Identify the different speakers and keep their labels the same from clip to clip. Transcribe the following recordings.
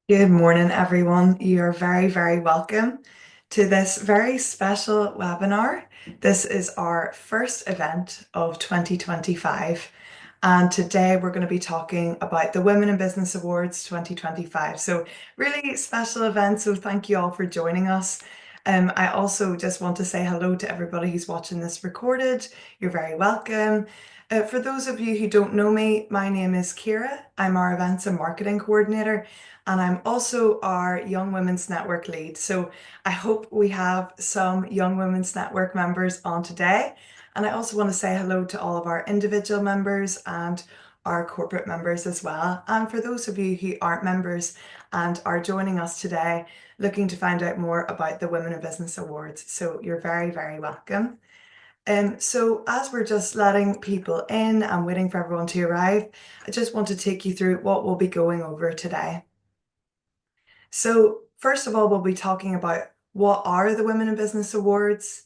Speaker 1: Good morning, everyone. You are very, very welcome to this very special webinar. This is our first event of 2025, and today we're going to be talking about the Women in Business Awards 2025. So, really special event. So, thank you all for joining us. I also just want to say hello to everybody who's watching this recorded. You're very welcome. For those of you who don't know me, my name is Kira. I'm our Events and Marketing Coordinator, and I'm also our Young Women's Network lead. So I hope we have some Young Women's Network members on today. And I also want to say hello to all of our individual members and our corporate members as well. And for those of you who aren't members and are joining us today, looking to find out more about the Women in Business Awards. So you're very, very welcome. So as we're just letting people in and waiting for everyone to arrive, I just want to take you through what we'll be going over today. So, first of all, we'll be talking about what are the Women in Business Awards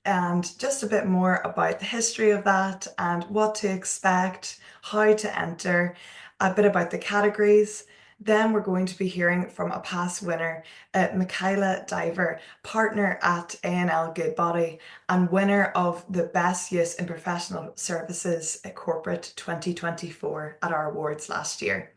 Speaker 1: and just a bit more about the history of that and what to expect, how to enter, a bit about the categories. Then we're going to be hearing from a past winner, Michaela Diver, partner at A&L Goodbody and winner of the Best Use in Professional Services at Corporate 2024 at our awards last year.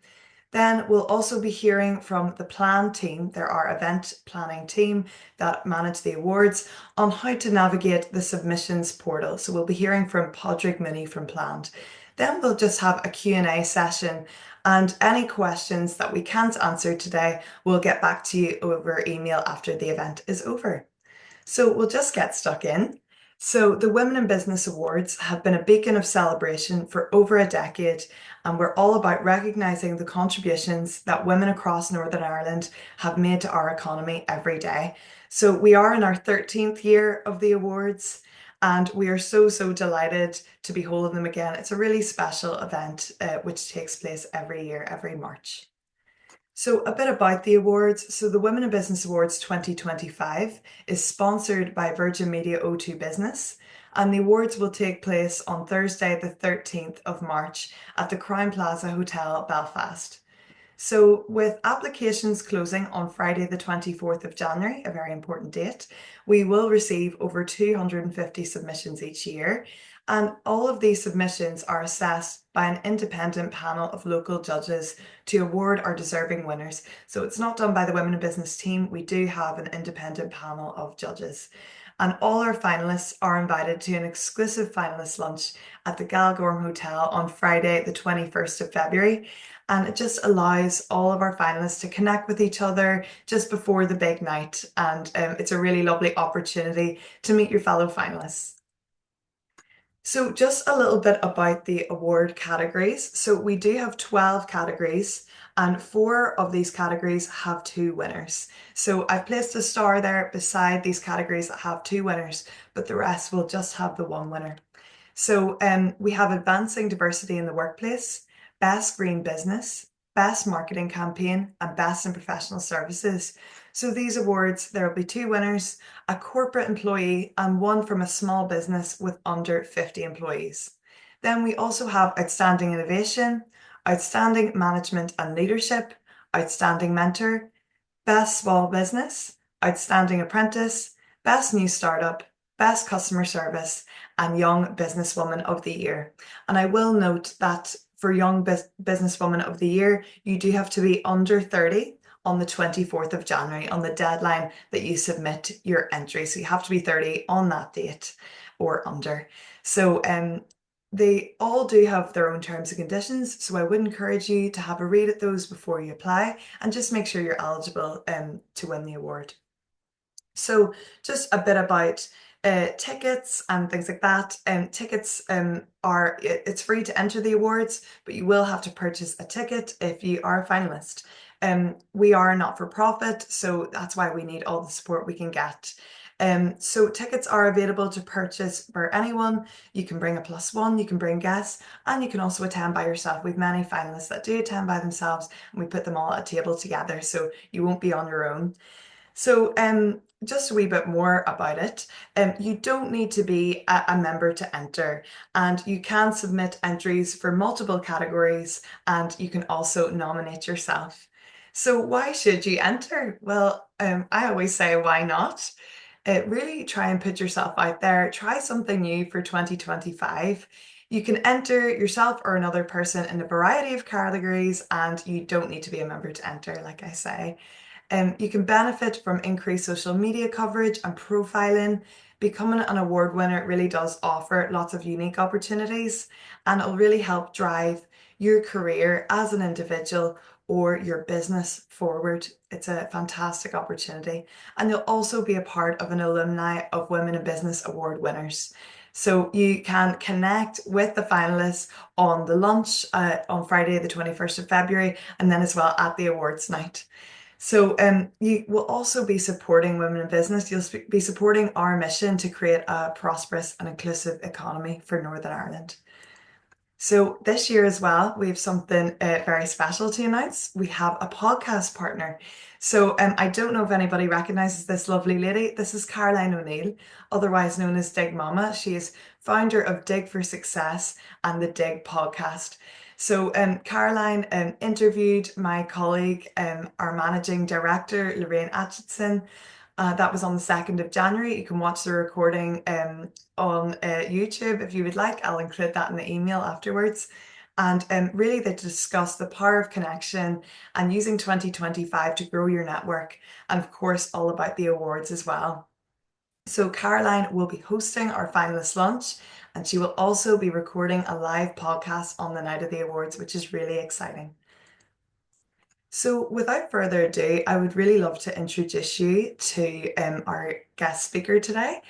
Speaker 1: Then we'll also be hearing from the Plan team, they're our event planning team that manage the awards, on how to navigate the submissions portal. So we'll be hearing from Padraig Mooney from Planned. Then we'll just have a Q&A session, and any questions that we can't answer today, we'll get back to you over email after the event is over. So we'll just get stuck in. So the Women in Business Awards have been a beacon of celebration for over a decade, and we're all about recognising the contributions that women across Northern Ireland have made to our economy every day. So we are in our 13th year of the awards, and we are so, so delighted to be holding them again. It's a really special event which takes place every year, every March. So a bit about the awards. So the Women in Business Awards 2025 is sponsored by Virgin Media O2 Business, and the awards will take place on Thursday, the 13th of March at the Crown Plaza Hotel, Belfast. So with applications closing on Friday, the 24th of January, a very important date, we will receive over 250 submissions each year. And all of these submissions are assessed by an independent panel of local judges to award our deserving winners. So it's not done by the Women in Business team. We do have an independent panel of judges. And all our finalists are invited to an exclusive finalist lunch at the Galgorm Hotel on Friday, the 21st of February. And it just allows all of our finalists to connect with each other just before the big night. And it's a really lovely opportunity to meet your fellow finalists. So just a little bit about the award categories. So we do have 12 categories, and four of these categories have two winners. So I've placed a star there beside these categories that have two winners, but the rest will just have the one winner. So we have Advancing Diversity in the Workplace, Best Green Business, Best Marketing Campaign, and Best in Professional Services. So these awards, there will be two winners, a corporate employee and one from a small business with under 50 employees. Then we also have Outstanding Innovation, Outstanding Management and Leadership, Outstanding Mentor, Best Small Business, Outstanding Apprentice, Best New Startup, Best Customer Service, and Young Businesswoman of the Year. And I will note that for Young Businesswoman of the Year, you do have to be under 30 on the 24th of January, on the deadline that you submit your entry. So you have to be 30 on that date or under. So they all do have their own terms and conditions. So I would encourage you to have a read at those before you apply and just make sure you're eligible to win the award. So just a bit about tickets and things like that. Tickets it's free to enter the awards, but you will have to purchase a ticket if you are a finalist. We are not for profit, so that's why we need all the support we can get. So tickets are available to purchase for anyone. You can bring a +1, you can bring guests, and you can also attend by yourself. We've many finalists that do attend by themselves, and we put them all at a table together, so you won't be on your own. So just a wee bit more about it. You don't need to be a member to enter, and you can submit entries for multiple categories, and you can also nominate yourself. So why should you enter? Well, I always say, why not? Really try and put yourself out there. Try something new for 2025. You can enter yourself or another person in a variety of categories, and you don't need to be a member to enter, like I say. You can benefit from increased social media coverage and profiling. Becoming an award winner really does offer lots of unique opportunities, and it'll really help drive your career as an individual or your business forward. It's a fantastic opportunity. And you'll also be a part of an alumni of Women in Business Award winners. So you can connect with the finalists on the lunch on Friday, the 21st of February, and then as well at the awards night. So you will also be supporting women in business. You'll be supporting our mission to create a prosperous and inclusive economy for Northern Ireland. So this year as well, we have something very special to announce. We have a podcast partner. So I don't know if anybody recognizes this lovely lady. This is Caroline O'Neill, otherwise known as Dig Mama. She is founder of Dig for Success and the Dig podcast. So Caroline interviewed my colleague, our managing director, Lorraine Atchison. That was on the 2nd of January. You can watch the recording on YouTube if you would like. I'll include that in the email afterwards. And really, they discuss the power of connection and using 2025 to grow your network. And of course, all about the awards as well. So, Caroline will be hosting our finalist lunch, and she will also be recording a live podcast on the night of the awards, which is really exciting. So, without further ado, I would really love to introduce you to our guest speaker today.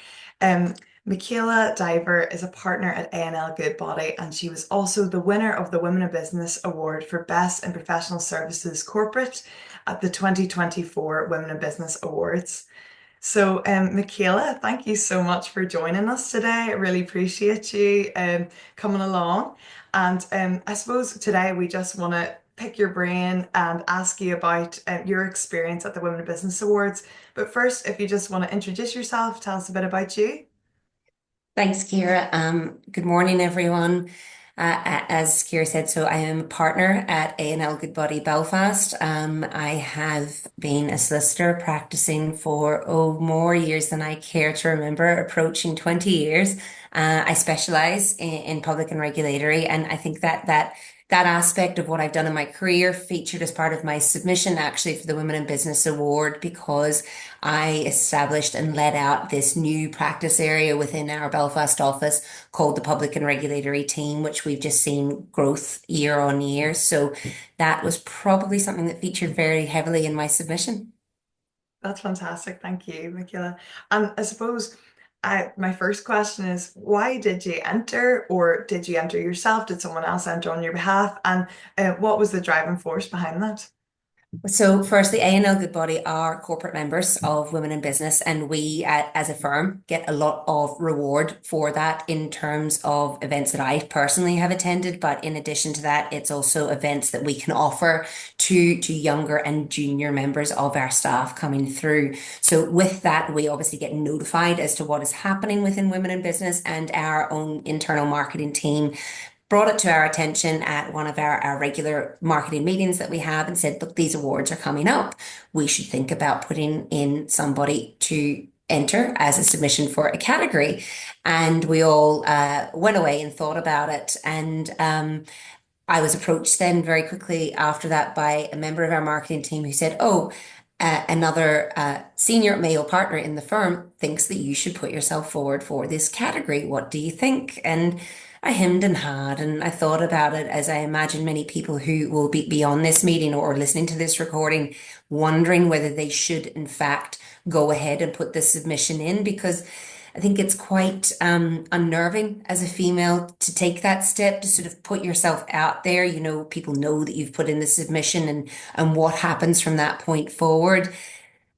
Speaker 1: Um, Michaela Diver is a partner at A&L Goodbody, and she was also the winner of the Women in Business Award for Best in Professional Services Corporate at the 2024 Women in Business Awards. So, Michaela, thank you so much for joining us today. I really appreciate you coming along. And I suppose today we just want to pick your brain and ask you about your experience at the Women in Business Awards. But first, if you just want to introduce yourself, tell us a bit about you.
Speaker 2: Thanks, Kira. Good morning, everyone. As Kira said, so I am a partner at A&L Goodbody Belfast. I have been a solicitor practicing for more years than I care to remember, approaching 20 years. I specialize in public and regulatory, and I think that aspect of what I've done in my career featured as part of my submission actually for the Women in Business Award because I established and led out this new practice area within our Belfast office called the Public and Regulatory Team, which we've just seen growth year on year. So that was probably something that featured very heavily in my submission.
Speaker 1: That's fantastic. Thank you, Michaela. And I suppose my first question is, why did you enter, or did you enter yourself? Did someone else enter on your behalf? And what was the driving force behind that?
Speaker 2: So, firstly, A&L Goodbody are corporate members of Women in Business, and we, as a firm, get a lot of reward for that in terms of events that I personally have attended. But in addition to that, it's also events that we can offer to younger and junior members of our staff coming through. So, with that, we obviously get notified as to what is happening within Women in Business, and our own internal marketing team brought it to our attention at one of our regular marketing meetings that we have and said, look, these awards are coming up. We should think about putting in somebody to enter as a submission for a category. And we all went away and thought about it. And I was approached then very quickly after that by a member of our marketing team who said, oh, another senior male partner in the firm thinks that you should put yourself forward for this category. What do you think? And I hemmed and hawed and I thought about it as I imagine many people who will be on this meeting or listening to this recording, wondering whether they should in fact go ahead and put this submission in because I think it's quite unnerving as a female to take that step to sort of put yourself out there. You know, people know that you've put in the submission and what happens from that point forward.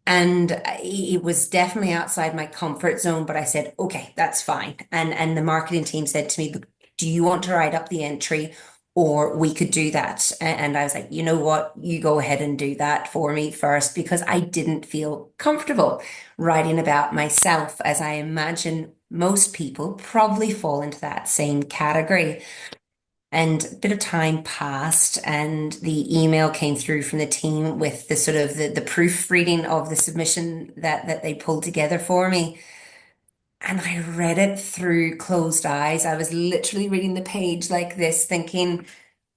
Speaker 2: And it was definitely outside my comfort zone, but I said, okay, that's fine. And the marketing team said to me, do you want to write up the entry? Or we could do that. And I was like, you know what? You go ahead and do that for me first because I didn't feel comfortable writing about myself, as I imagine most people probably fall into that same category. And a bit of time passed, and the email came through from the team with the sort of the proofreading of the submission that they pulled together for me. And I read it through closed eyes. I was literally reading the page like this, thinking,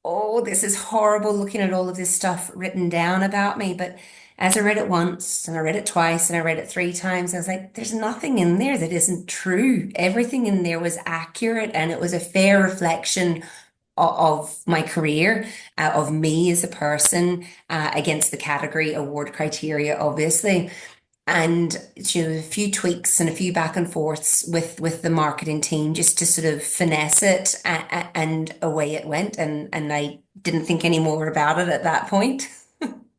Speaker 2: oh, this is horrible, looking at all of this stuff written down about me. But as I read it once and I read it twice and I read it three times, I was like, there's nothing in there that isn't true. Everything in there was accurate and it was a fair reflection of my career, of me as a person, against the category award criteria, obviously. And a few tweaks and a few back and forths with the marketing team just to sort of finesse it, and away it went. And I didn't think any more about it at that point.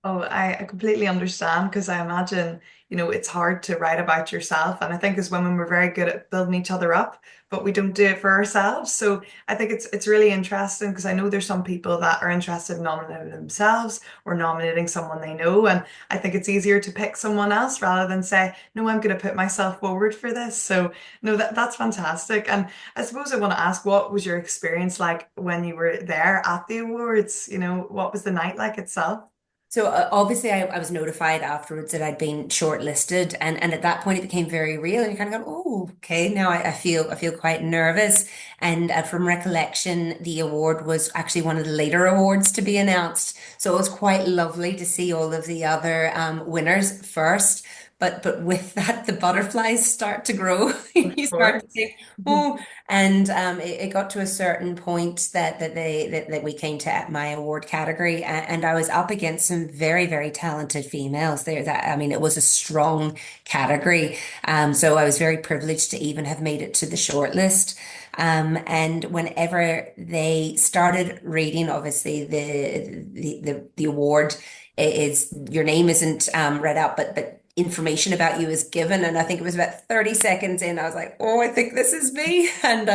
Speaker 1: Oh, I completely understand because I imagine, it's hard to write about yourself. And I think as women, we're very good at building each other up, but we don't do it for ourselves. So I think it's really interesting because I know there's some people that are interested in nominating themselves or nominating someone they know. And I think it's easier to pick someone else rather than say, no, I'm going to put myself forward for this. So no, that's fantastic. And I suppose I want to ask, what was your experience like when you were there at the awards? What was the night like itself?
Speaker 2: So obviously, I was notified afterwards that I'd been shortlisted, and at that point it became very real. And you kind of go, oh, okay, now I feel quite nervous. And from recollection, the award was actually one of the later awards to be announced. So it was quite lovely to see all of the other winners first. But with that, the butterflies start to grow.
Speaker 1: Of
Speaker 2: You start to
Speaker 1: course.
Speaker 2: think, oh, and it got to a certain point that we came to at my award category, and I was up against some very, very talented females there. That I mean, it was a strong category. So I was very privileged to even have made it to the shortlist. And whenever they started reading, obviously the award is your name isn't read out, but information about you is given. And I think it was about 30 seconds in, I was like, oh, I think this is me. And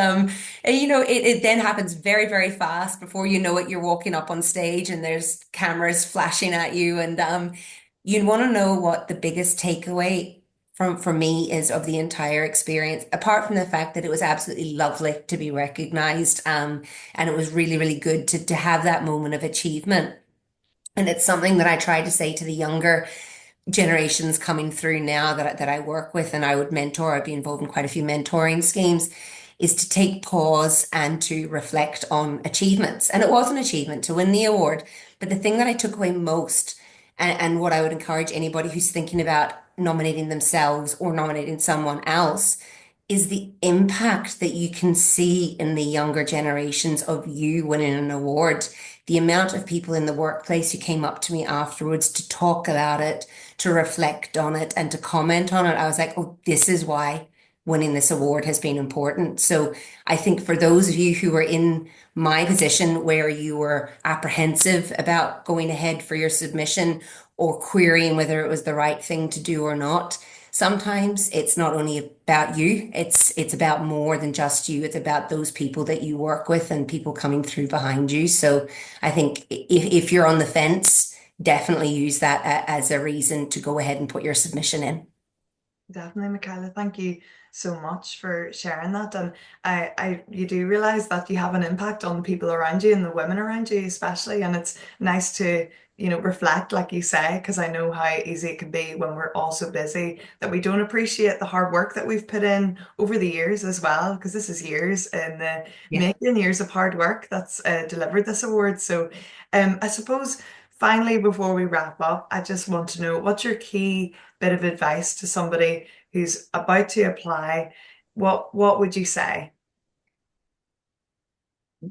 Speaker 2: it then happens very, very fast. Before you know it, you're walking up on stage and there's cameras flashing at you. And you want to know what the biggest takeaway from me is of the entire experience, apart from the fact that it was absolutely lovely to be recognized. And it was really, really good to have that moment of achievement. And it's something that I try to say to the younger generations coming through now that I work with and I would mentor. I'd be involved in quite a few mentoring schemes, is to take pause and to reflect on achievements. And it was an achievement to win the award. But the thing that I took away most, and what I would encourage anybody who's thinking about nominating themselves or nominating someone else, is the impact that you can see in the younger generations of you winning an award. The amount of people in the workplace who came up to me afterwards to talk about it, to reflect on it, and to comment on it. I was like, oh, this is why winning this award has been important. So I think for those of you who were in my position where you were apprehensive about going ahead for your submission or querying whether it was the right thing to do or not, sometimes it's not only about you, it's about more than just you. It's about those people that you work with and people coming through behind you. So I think if you're on the fence, definitely use that as a reason to go ahead and put your submission in.
Speaker 1: Definitely, Michaela. Thank you so much for sharing that. And you do realize that you have an impact on the people around you and the women around you, especially. And it's nice to, reflect, like you say, because I know how easy it can be when we're all so busy that we don't appreciate the hard work that we've put in over the years as well. Because this is years in the
Speaker 2: Yeah.
Speaker 1: making, years of hard work that's delivered this award. So, I suppose finally, before we wrap up, I just want to know what's your key bit of advice to somebody who's about to apply? What would you say?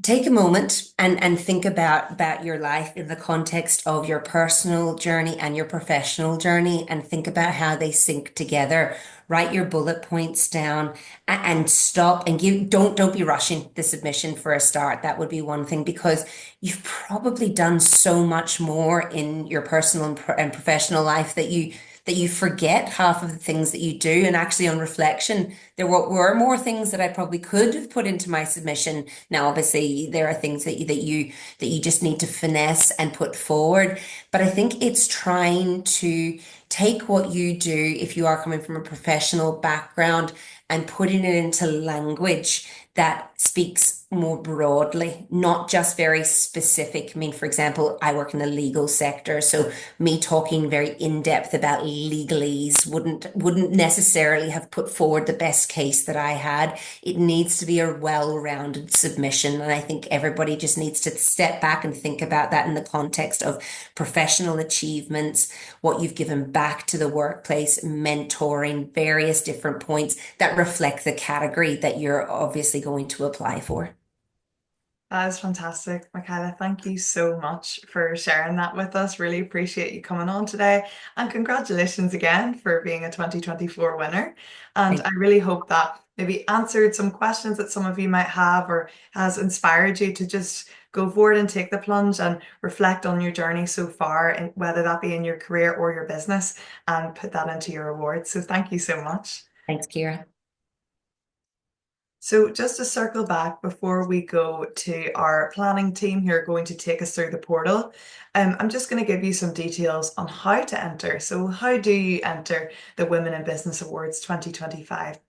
Speaker 2: Take a moment and think about your life in the context of your personal journey and your professional journey, and think about how they sync together. Write your bullet points down, and stop and give don't be rushing the submission for a start. That would be one thing, because you've probably done so much more in your personal and professional life that you forget half of the things that you do. And actually, on reflection, there were more things that I probably could have put into my submission. Now, obviously, there are things that you just need to finesse and put forward. But I think it's trying to take what you do if you are coming from a professional background and putting it into language that speaks more broadly, not just very specific. I mean, for example, I work in the legal sector, so me talking very in depth about legalese wouldn't necessarily have put forward the best case that I had. It needs to be a well-rounded submission, and I think everybody just needs to step back and think about that in the context of professional achievements, what you've given back to the workplace, mentoring, various different points that reflect the category that you're obviously going to apply for.
Speaker 1: That is fantastic, Michaela. Thank you so much for sharing that with us. Really appreciate you coming on today. And congratulations again for being a 2024 winner. And I really hope that maybe answered some questions that some of you might have or has inspired you to just go forward and take the plunge and reflect on your journey so far, and whether that be in your career or your business, and put that into your rewards. So thank you so much.
Speaker 2: Thanks, Kira.
Speaker 1: So just to circle back before we go to our planning team who are going to take us through the portal, I'm just going to give you some details on how to enter. So how do you enter the Women in Business Awards 2025?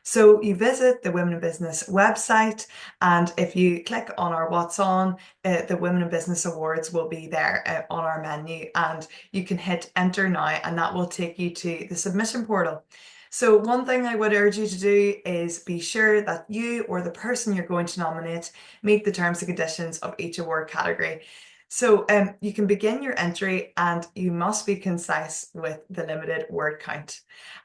Speaker 1: So you visit the Women in Business website, and if you click on our What's On, the Women in Business Awards will be there on our menu, and you can hit enter now, and that will take you to the submission portal. So one thing I would urge you to do is be sure that you or the person you're going to nominate meet the terms and conditions of each award category. So you can begin your entry, and you must be concise with the limited word count.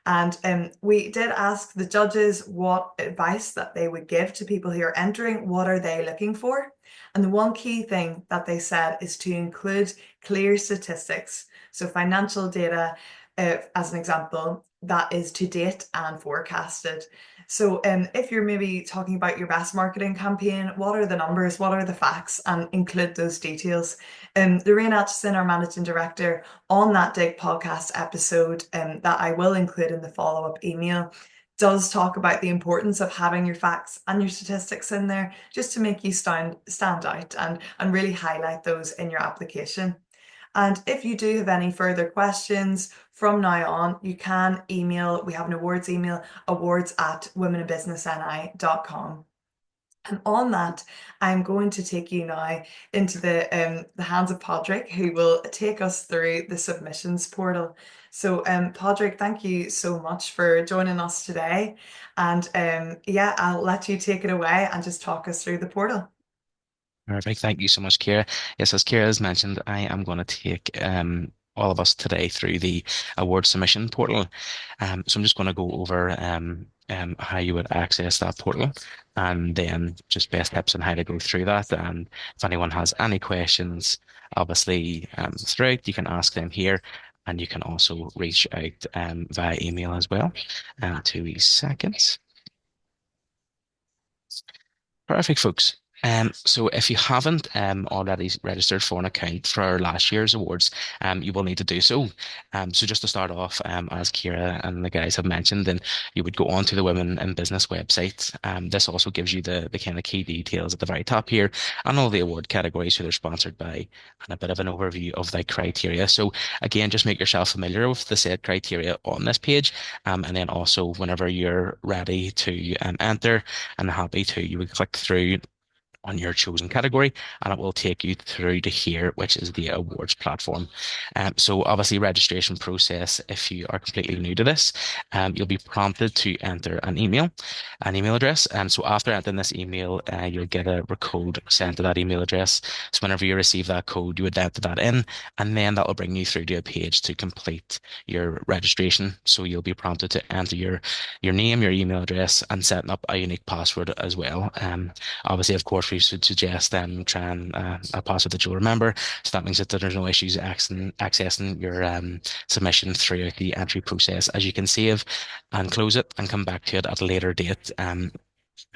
Speaker 1: And we did ask the judges what advice that they would give to people who are entering. What are they looking for? And the one key thing that they said is to include clear statistics. So financial data, as an example, that is to date and forecasted. So if you're maybe talking about your best marketing campaign, what are the numbers, what are the facts, and include those details. Lorraine Atchison, our managing director, on that Dig podcast episode that I will include in the follow-up email, does talk about the importance of having your facts and your statistics in there just to make you stand out and really highlight those in your application. And if you do have any further questions from now on, you can email, we have an awards email, awards@womeninbusinessni.com. And on that, I'm going to take you now into the hands of Padraig, who will take us through the submissions portal. So, Padraig, thank you so much for joining us today. And yeah, I'll let you take it away and just talk us through the portal.
Speaker 3: Perfect. Thank you so much, Kira. Yes, as Kira has mentioned, I am going to take all of us today through the award submission portal. So I'm just going to go over how you would access that portal, and then just best tips on how to go through that. And if anyone has any questions, obviously throughout, you can ask them here. And you can also reach out via email as well. 2 seconds. Perfect, folks. So if you haven't already registered for an account for our last year's awards, you will need to do so. So just to start off, as Kira and the guys have mentioned, then you would go onto the Women in Business website. This also gives you the kind of key details at the very top here and all the award categories who they're sponsored by and a bit of an overview of the criteria. So again, just make yourself familiar with the said criteria on this page. And then also whenever you're ready to enter and happy to, you would click through on your chosen category, and it will take you through to here, which is the awards platform. So obviously registration process, if you are completely new to this, you'll be prompted to enter an email address. And so after entering this email, you'll get a code sent to that email address. So whenever you receive that code, you would enter that in, and then that will bring you through to a page to complete your registration. So you'll be prompted to enter your name, your email address, and setting up a unique password as well. Obviously, of course, we should suggest try and a password that you'll remember. So that means that there's no issues accessing your submission throughout the entry process, as you can save and close it and come back to it at a later date.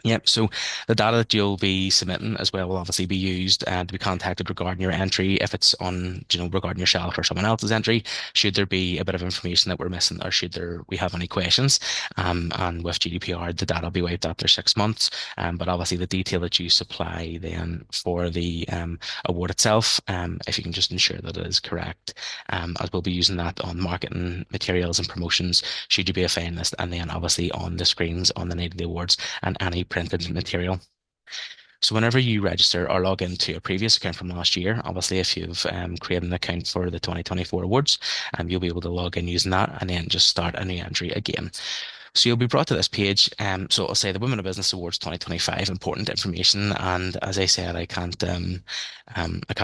Speaker 3: Yep. So the data that you'll be submitting as well will obviously be used to be contacted regarding your entry if it's on, regarding yourself or someone else's entry. Should there be a bit of information that we're missing, or should we have any questions? And with GDPR, the data will be wiped after 6 months. But obviously the detail that you supply then for the award itself, if you can just ensure that it is correct, as we'll be using that on marketing materials and promotions, should you be a finalist, and then obviously on the screens on the night of the awards and any printed material. So whenever you register or log into a previous account from last year, obviously if you've created an account for the 2024 awards, you'll be able to log in using that and then just start a new entry again. So you'll be brought to this page. So it'll say the Women of Business Awards 2025, important information. And as I said, I can't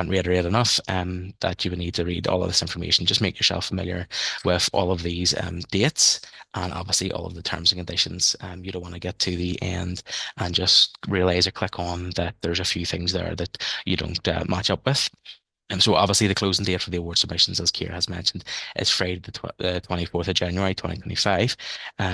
Speaker 3: reiterate enough that you would need to read all of this information. Just make yourself familiar with all of these dates and obviously all of the terms and conditions. You don't want to get to the end and just realize or click on that there's a few things there that you don't match up with. So obviously the closing date for the award submissions, as Kira has mentioned, is Friday the 24th of January 2025.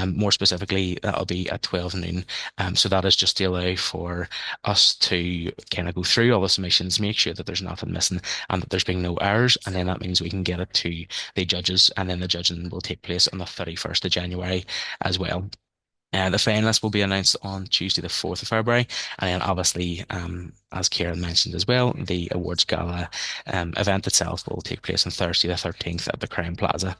Speaker 3: More specifically, that'll be at 12 noon. So that is just to allow for us to kind of go through all the submissions, make sure that there's nothing missing and that there's been no errors. And then that means we can get it to the judges, and then the judging will take place on the 31st of January as well. The finalists will be announced on Tuesday, the 4th of February. And then, obviously, as Kieran mentioned as well, the awards gala event itself will take place on Thursday, the 13th at the Crown Plaza.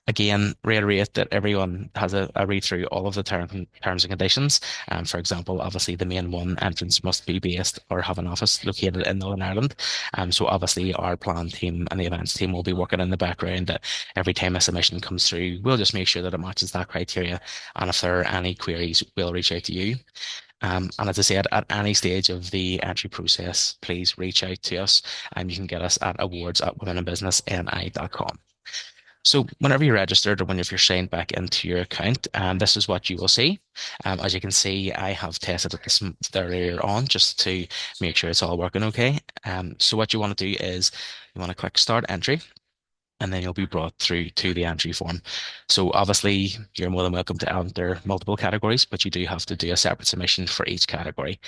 Speaker 3: Again, reiterate that everyone has a read through all of the terms and conditions. For example, obviously the main one, entrance must be based or have an office located in Northern Ireland. So obviously our plan team and the events team will be working in the background that every time a submission comes through, we'll just make sure that it matches that criteria. And if there are any queries, we'll reach out to you. And as I said, at any stage of the entry process, please reach out to us, and you can get us at awards@womenandbusinessni.com. So whenever you're registered or whenever you're signed back into your account, this is what you will see. As you can see, I have tested it this earlier on just to make sure it's all working okay. So what you want to do is you want to click Start Entry, and then you'll be brought through to the entry form. So obviously, you're more than welcome to enter multiple categories, but you do have to do a separate submission for each category.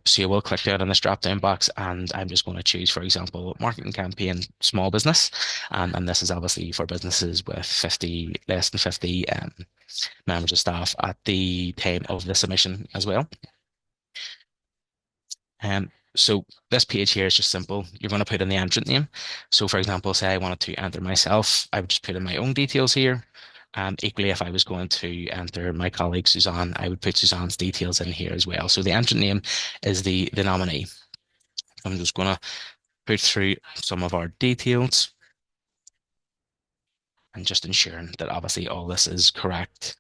Speaker 3: So you will click down on this drop-down box, and I'm just going to choose, for example, marketing campaign, small business. And this is obviously for businesses with 50, less than 50 members of staff at the time of the submission as well. So this page here is just simple. You're going to put in the entrant name. So for example, say I wanted to enter myself, I would just put in my own details here. Equally, if I was going to enter my colleague Suzanne, I would put Suzanne's details in here as well. So the entrant name is the nominee. I'm just going to put through some of our details and just ensuring that obviously all this is correct.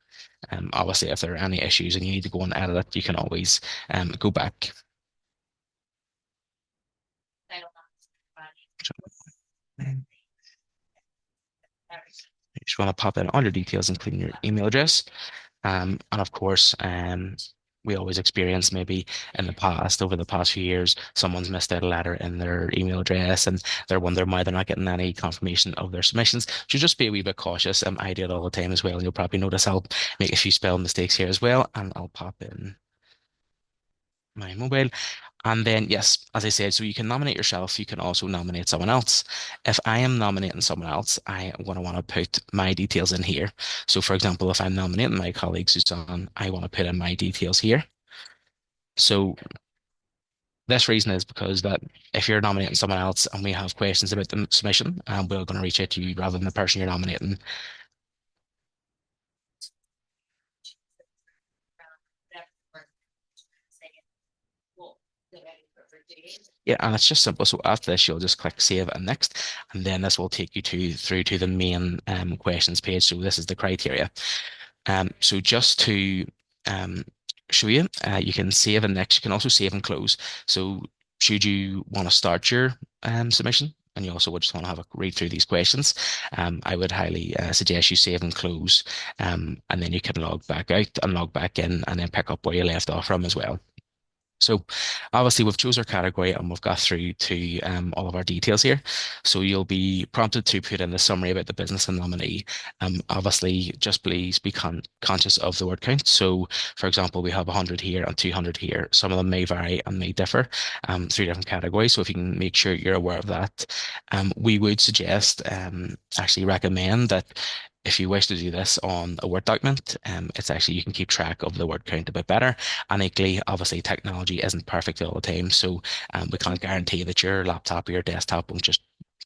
Speaker 3: Obviously, if there are any issues and you need to go and edit it, you can always go back. You just want to pop in all your details, including your email address. And of course, we always experience maybe in the past, over the past few years, someone's missed out a letter in their email address and they're wondering why they're not getting any confirmation of their submissions. So just be a wee bit cautious. I do it all the time as well. And you'll probably notice I'll make a few spelling mistakes here as well. And I'll pop in my mobile. And then, yes, as I said, so you can nominate yourself. You can also nominate someone else. If I am nominating someone else, I want to put my details in here. So, for example, if I'm nominating my colleague Suzanne, I want to put in my details here. So this reason is because that if you're nominating someone else and we have questions about the submission, we're going to reach out to you rather than the person you're nominating. Yeah, and it's just simple. So after this, you'll just click Save and Next, and then this will take you through to the main questions page. So this is the criteria. So just to show you, you can save and next. You can also save and close. So should you want to start your submission and you also would just want to have a read through these questions, I would highly suggest you save and close, and then you can log back out and log back in and then pick up where you left off from as well. So obviously we've chose our category and we've got through to all of our details here. So you'll be prompted to put in the summary about the business and nominee. Obviously, just please be conscious of the word count. So for example, we have 100 here and 200 here. Some of them may vary and may differ through different categories. So if you can make sure you're aware of that, we would suggest, actually recommend that if you wish to do this on a Word document, it's actually you can keep track of the word count a bit better. And equally, obviously, technology isn't perfect all the time, so we can't guarantee that your laptop or your desktop won't just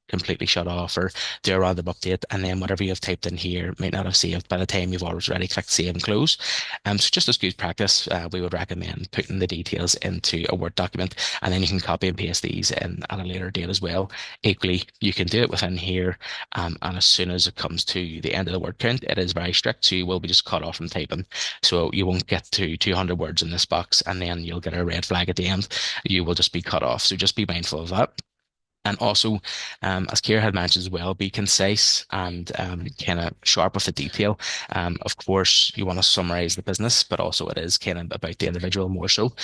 Speaker 3: completely shut off or do a random update, and then whatever you have typed in here might not have saved by the time you've already clicked save and close. So just as good practice, we would recommend putting the details into a Word document, and then you can copy and paste these in at a later date as well. Equally, you can do it within here, and as soon as it comes to the end of the word count, it is very strict, so you will be just cut off from typing. So you won't get to 200 words in this box, and then you'll get a red flag at the end. You will just be cut off. So just be mindful of that. And also, as Kira had mentioned as well, be concise and kind of sharp with the detail. Of course, you want to summarize the business, but also it is kind of about the individual more so.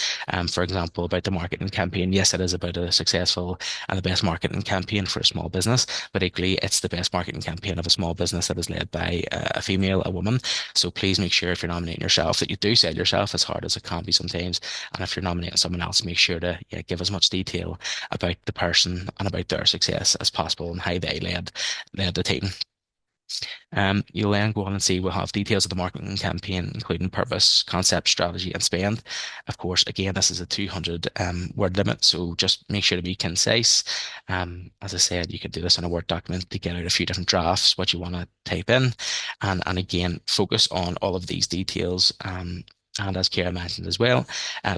Speaker 3: For example, about the marketing campaign. Yes, it is about a successful and the best marketing campaign for a small business, but equally, it's the best marketing campaign of a small business that is led by a female, a woman. So please make sure if you're nominating yourself that you do sell yourself as hard as it can be sometimes. And if you're nominating someone else, make sure to give as much detail about the person and about their success as possible and how they led the team. You'll then go on and see we'll have details of the marketing campaign, including purpose, concept, strategy, and spend. Of course, again, this is a 200 word limit, so just make sure to be concise. As I said, you could do this in a Word document to get out a few different drafts, what you want to type in, and again, focus on all of these details. And as Kira mentioned as well,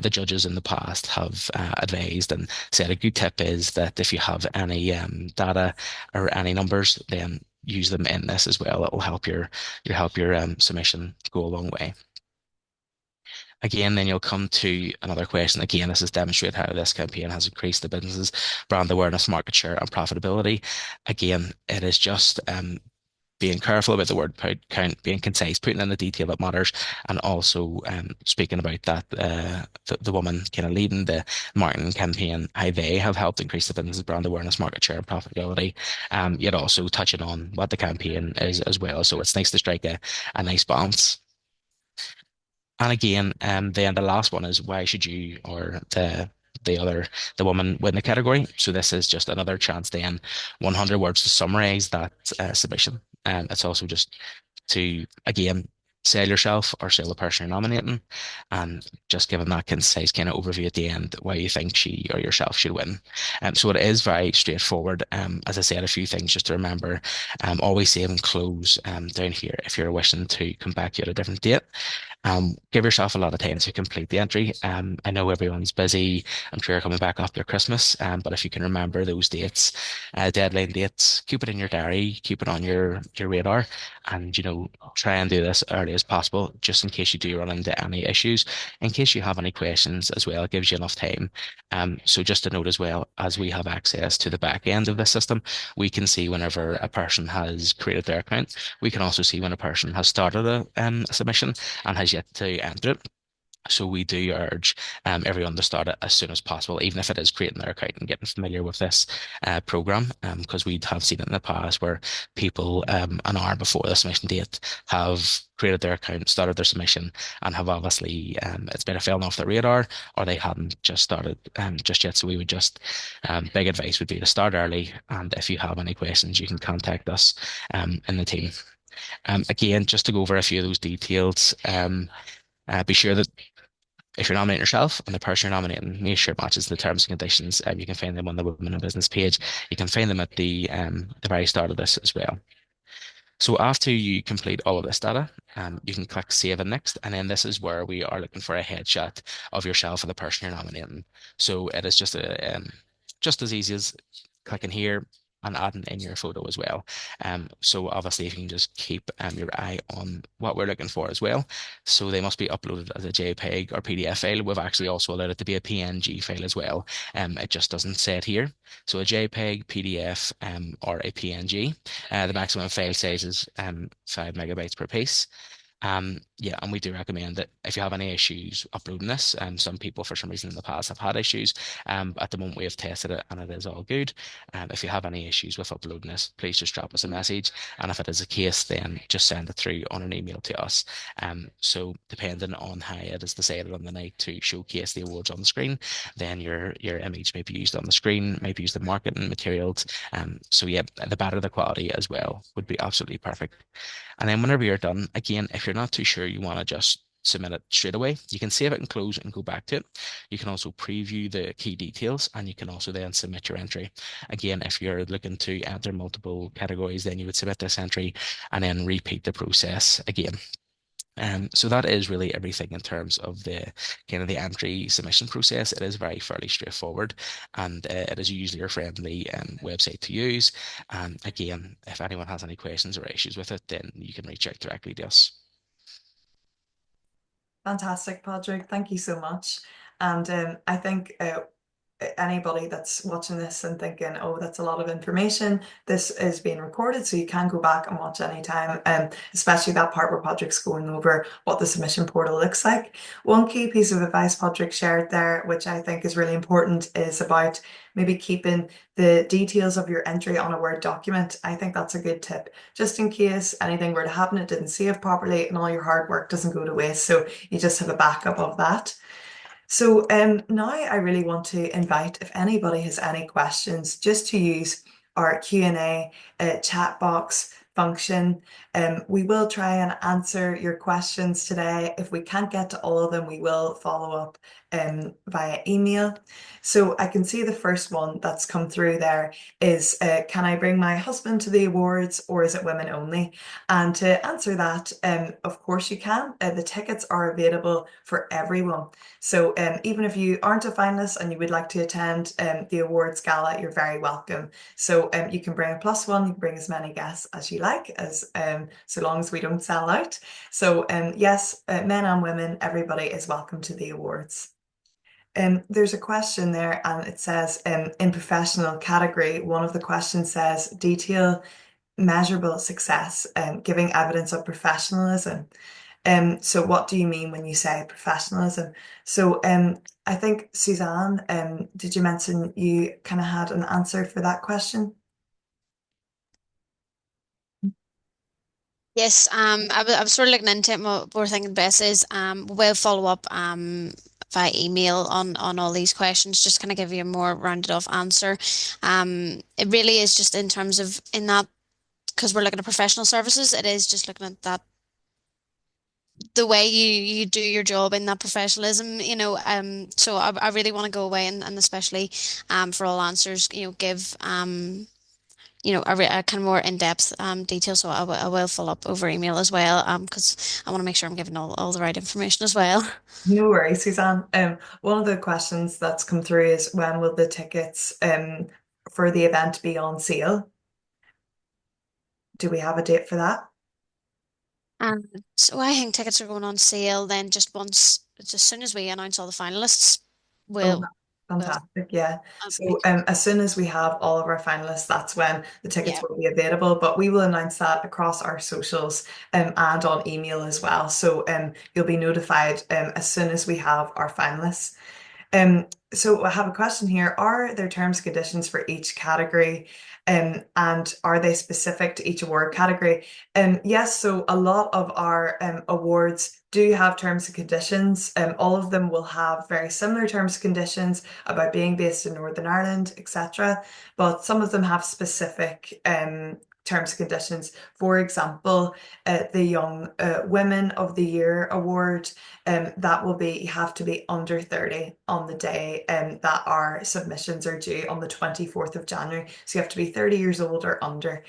Speaker 3: the judges in the past have advised and said a good tip is that if you have any data or any numbers, then use them in this as well. It will help your submission go a long way. Again, then you'll come to another question. Again, this is demonstrate how this campaign has increased the business's brand awareness, market share, and profitability. Again, it is just being careful about the word count, being concise, putting in the detail that matters, and also speaking about that the woman kind of leading the marketing campaign, how they have helped increase the business's brand awareness, market share, and profitability. Yet also touching on what the campaign is as well. So it's nice to strike a nice balance. And again, then the last one is why should you or the woman win the category? So this is just another chance then, 100 words to summarize that submission. And it's also just to again sell yourself or sell the person you're nominating, and just give them that concise kind of overview at the end why you think she or yourself should win. So it is very straightforward. As I said, a few things just to remember. Always save and close down here if you're wishing to come back to you at a different date. Give yourself a lot of time to complete the entry. I know everyone's busy. I'm sure you're coming back after Christmas. But if you can remember those dates, deadline dates, keep it in your diary, keep it on your radar, and try and do this early as possible, just in case you do run into any issues, in case you have any questions as well. It gives you enough time. So just to note as well, as we have access to the back end of this system, we can see whenever a person has created their account. We can also see when a person has started a submission and has yet to enter it. So we do urge everyone to start it as soon as possible, even if it is creating their account and getting familiar with this program, because we have seen it in the past where people an hour before the submission date have created their account, started their submission, and have obviously it's been fallen off the radar, or they hadn't just started just yet. So we would just big advice would be to start early, and if you have any questions, you can contact us in the team. Again, just to go over a few of those details, be sure that if you're nominating yourself and the person you're nominating, make sure it matches the terms and conditions. You can find them on the Women in Business page. You can find them at the very start of this as well. So after you complete all of this data, you can click Save and Next, and then this is where we are looking for a headshot of yourself and the person you're nominating. So it is just as easy as clicking here and adding in your photo as well. So obviously if you can just keep your eye on what we're looking for as well. So they must be uploaded as a JPEG or PDF file. We've actually also allowed it to be a PNG file as well. It just doesn't say it here. So a JPEG, PDF, or a PNG. The maximum file size is 5 megabytes per piece. Yeah, and we do recommend that if you have any issues uploading this, some people for some reason in the past have had issues. At the moment we have tested it and it is all good. If you have any issues with uploading this, please just drop us a message. And if it is a case, then just send it through on an email to us. So depending on how it is decided on the night to showcase the awards on the screen, then your image may be used on the screen, may be used in marketing materials. So yeah, the better the quality as well would be absolutely perfect. And then whenever you're done, again, if you're not too sure, you want to just submit it straight away. You can save it and close and go back to it. You can also preview the key details and you can also then submit your entry. Again, if you're looking to enter multiple categories, then you would submit this entry and then repeat the process again. So that is really everything in terms of the kind of the entry submission process. It is very fairly straightforward, and it is a user-friendly website to use. And again, if anyone has any questions or issues with it, then you can reach out directly to us.
Speaker 1: Fantastic, Padraig. Thank you so much. And I think anybody that's watching this and thinking, oh, that's a lot of information, this is being recorded, so you can go back and watch anytime, especially that part where Padraig's going over what the submission portal looks like. One key piece of advice Padraig shared there, which I think is really important, is about maybe keeping the details of your entry on a Word document. I think that's a good tip, just in case anything were to happen, it didn't save properly, and all your hard work doesn't go to waste. So you just have a backup of that. So now I really want to invite if anybody has any questions, just to use our Q&A chat box function. We will try and answer your questions today. If we can't get to all of them, we will follow up via email. So I can see the first one that's come through there is, can I bring my husband to the awards or is it women only? And to answer that, of course you can. The tickets are available for everyone. So even if you aren't a finalist and you would like to attend the awards gala, you're very welcome. So you can bring a plus one, you can bring as many guests as you like, as so long as we don't sell out. So yes, men and women, everybody is welcome to the awards. There's a question there and it says in professional category, one of the questions says detail measurable success, giving evidence of professionalism. So what do you mean when you say professionalism? So I think Suzanne, did you mention you kind of had an answer for that question?
Speaker 4: Yes, I was sort of looking into it. And what we're thinking best is we'll follow up via email on all these questions, just kind of give you a more rounded off answer. It really is just in terms of in that because we're looking at professional services, it is just looking at that the way you do your job in that professionalism, so I really want to go away and especially for all answers, give a kind of more in-depth detail. So I will follow up over email as well because I want to make sure I'm giving all the right information as well.
Speaker 1: No worries, Suzanne. One of the questions that's come through is when will the tickets for the event be on sale? Do we have a date for that?
Speaker 4: And so I think tickets are going on sale then just as soon as we announce all the finalists,
Speaker 1: Oh,
Speaker 4: we'll
Speaker 1: fantastic. Yeah.
Speaker 4: okay.
Speaker 1: So as soon as we have all of our finalists, that's when the tickets
Speaker 4: Yeah.
Speaker 1: will be available. But we will announce that across our socials and on email as well. So you'll be notified as soon as we have our finalists. So I have a question here. Are there terms and conditions for each category? And are they specific to each award category? Yes, so a lot of our awards do have terms and conditions. All of them will have very similar terms and conditions about being based in Northern Ireland, etc. But some of them have specific terms and conditions. For example, the Young Women of the Year award, that will be, you have to be under 30 on the day that our submissions are due on the 24th of January. So you have to be 30 years old or under.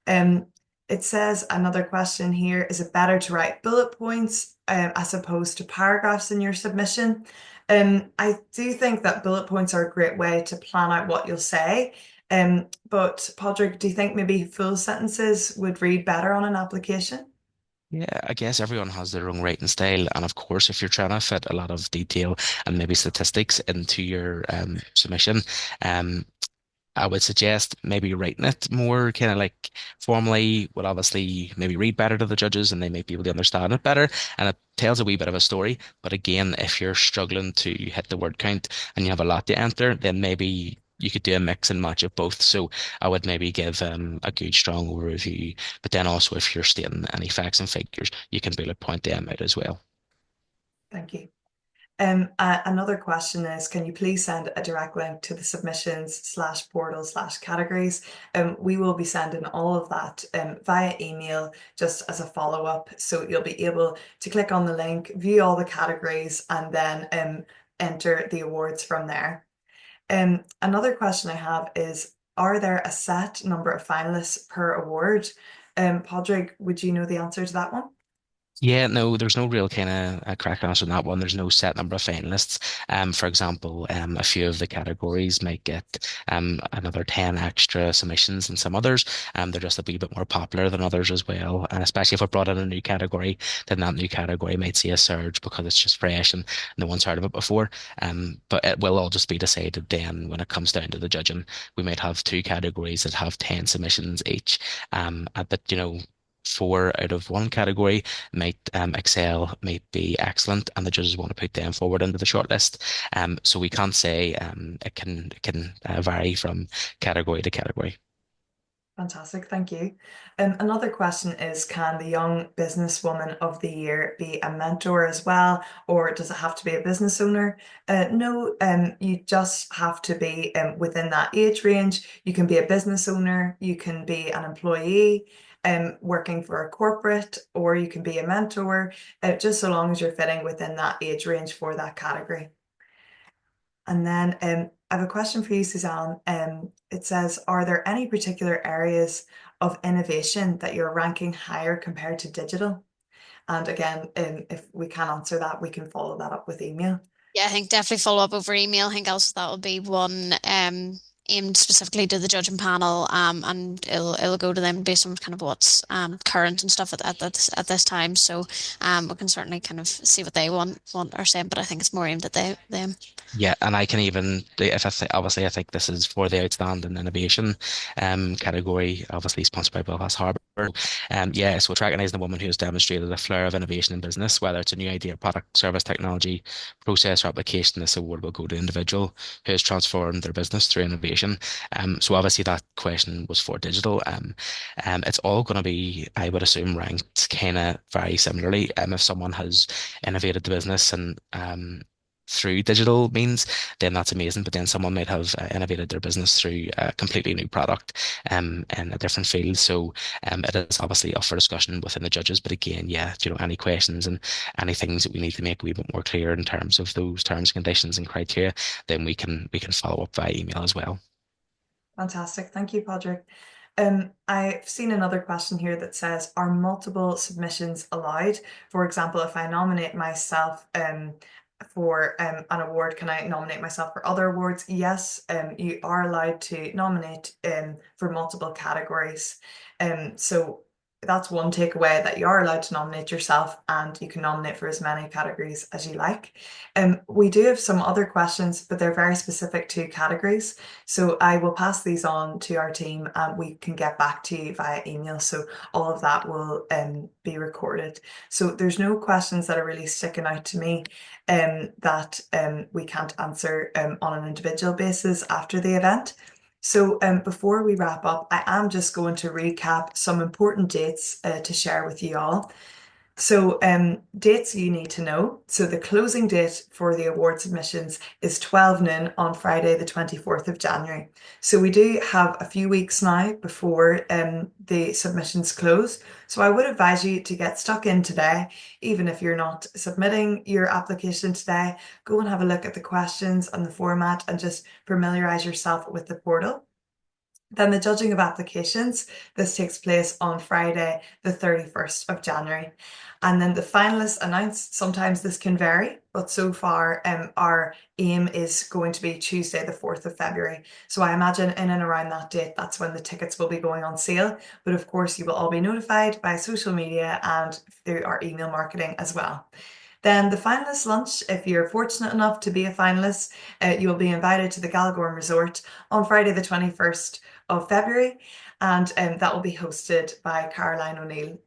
Speaker 1: Um, it says another question here, is it better to write bullet points as opposed to paragraphs in your submission? I do think that bullet points are a great way to plan out what you'll say. But Padraig, do you think maybe full sentences would read better on an application?
Speaker 3: Yeah, I guess everyone has their own writing style, and of course, if you're trying to fit a lot of detail and maybe statistics into your submission, um, I would suggest maybe writing it more kind of like formally will obviously maybe read better to the judges and they may be able to understand it better and it tells a wee bit of a story. But again, if you're struggling to hit the word count and you have a lot to enter, then maybe you could do a mix and match of both. So I would maybe give a good strong overview, but then also if you're stating any facts and figures, you can bullet point them out as well.
Speaker 1: Thank you. Another question is, can you please send a direct link to the submissions slash portal slash categories? We will be sending all of that via email just as a follow-up. So you'll be able to click on the link, view all the categories, and then enter the awards from there. Another question I have is, are there a set number of finalists per award? Padraig, would you know the answer to that one?
Speaker 3: Yeah, no, there's no real kind of correct answer on that one. There's no set number of finalists. For example, a few of the categories might get another 10 extra submissions than some others. They're just a wee bit more popular than others as well. And especially if we brought in a new category, then that new category might see a surge because it's just fresh and no one's heard of it before. But it will all just be decided then when it comes down to the judging. We might have two categories that have 10 submissions each. But four out of one category might excel, might be excellent, and the judges want to put them forward into the shortlist. So we can't say it can vary from category to category.
Speaker 1: Fantastic, thank you. Another question is, can the Young Businesswoman of the Year be a mentor as well, or does it have to be a business owner? No, you just have to be within that age range. You can be a business owner, you can be an employee, working for a corporate, or you can be a mentor, just so long as you're fitting within that age range for that category. And then I have a question for you, Suzanne. It says, are there any particular areas of innovation that you're ranking higher compared to digital? And again, if we can't answer that, we can follow that up with email.
Speaker 4: Yeah, I think definitely follow up over email. I think also that will be one aimed specifically to the judging panel, and it'll go to them based on kind of what's current and stuff at this time. So we can certainly kind of see what they want or saying, but I think it's more aimed at them.
Speaker 3: Yeah, and I can even if I think obviously I think this is for the outstanding innovation category, obviously sponsored by Belfast Harbour. Yeah, so it's recognising the woman who has demonstrated a flair of innovation in business, whether it's a new idea, product, service, technology, process, or application. This award will go to the individual who has transformed their business through innovation. So obviously that question was for digital. It's all going to be, I would assume, ranked kind of very similarly. If someone has innovated the business and through digital means, then that's amazing. But then someone might have innovated their business through a completely new product in a different field. So it is obviously up for discussion within the judges. But again, yeah, any questions and any things that we need to make a wee bit more clear in terms of those terms, conditions, and criteria, then we can follow up via email as well.
Speaker 1: Fantastic. Thank you, Padraig. I've seen another question here that says, are multiple submissions allowed? For example, if I nominate myself for an award, can I nominate myself for other awards? Yes, you are allowed to nominate for multiple categories. So that's one takeaway, that you are allowed to nominate yourself and you can nominate for as many categories as you like. We do have some other questions, but they're very specific to categories. So I will pass these on to our team and we can get back to you via email. So all of that will be recorded. So there's no questions that are really sticking out to me that we can't answer on an individual basis after the event. So before we wrap up, I am just going to recap some important dates to share with you all. So dates you need to know. So the closing date for the award submissions is 12 noon on Friday, the 24th of January. So we do have a few weeks now before the submissions close. So I would advise you to get stuck in today, even if you're not submitting your application today. Go and have a look at the questions and the format and just familiarize yourself with the portal. Then the judging of applications, this takes place on Friday, the 31st of January. And then the finalists announced, sometimes this can vary, but so far our aim is going to be Tuesday, the 4th of February. So I imagine in and around that date, that's when the tickets will be going on sale. But of course, you will all be notified by social media and through our email marketing as well. Then the finalist lunch, if you're fortunate enough to be a finalist, you'll be invited to the Galgorm Resort on Friday the 21st of February. and that will be hosted by Caroline O'Neill,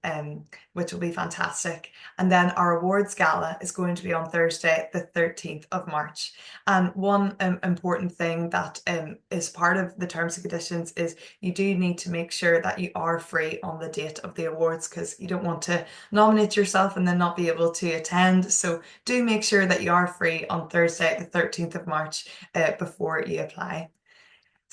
Speaker 1: which will be fantastic. And then our awards gala is going to be on Thursday, the 13th of March. And one important thing that is part of the terms and conditions is you do need to make sure that you are free on the date of the awards, because you don't want to nominate yourself and then not be able to attend. So do make sure that you are free on Thursday, the 13th of March, before you apply.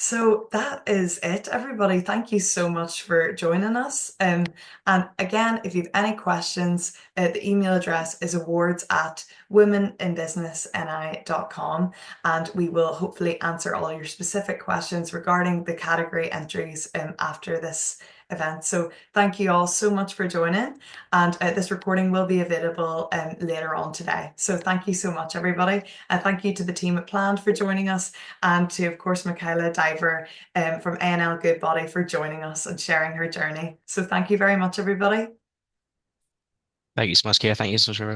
Speaker 1: So that is it, everybody. Thank you so much for joining us. And again, if you have any questions, the email address is awards@womeninbusinessni.com, and we will hopefully answer all your specific questions regarding the category entries after this event. So thank you all so much for joining, and this recording will be available later on today. So thank you so much, everybody, and thank you to the team at Planned for joining us, and to, of course, Michaela Diver from A&L Goodbody for joining us and sharing her journey. So thank you very much, everybody.
Speaker 3: Thank you so much, Kira. Thank you so much, everyone.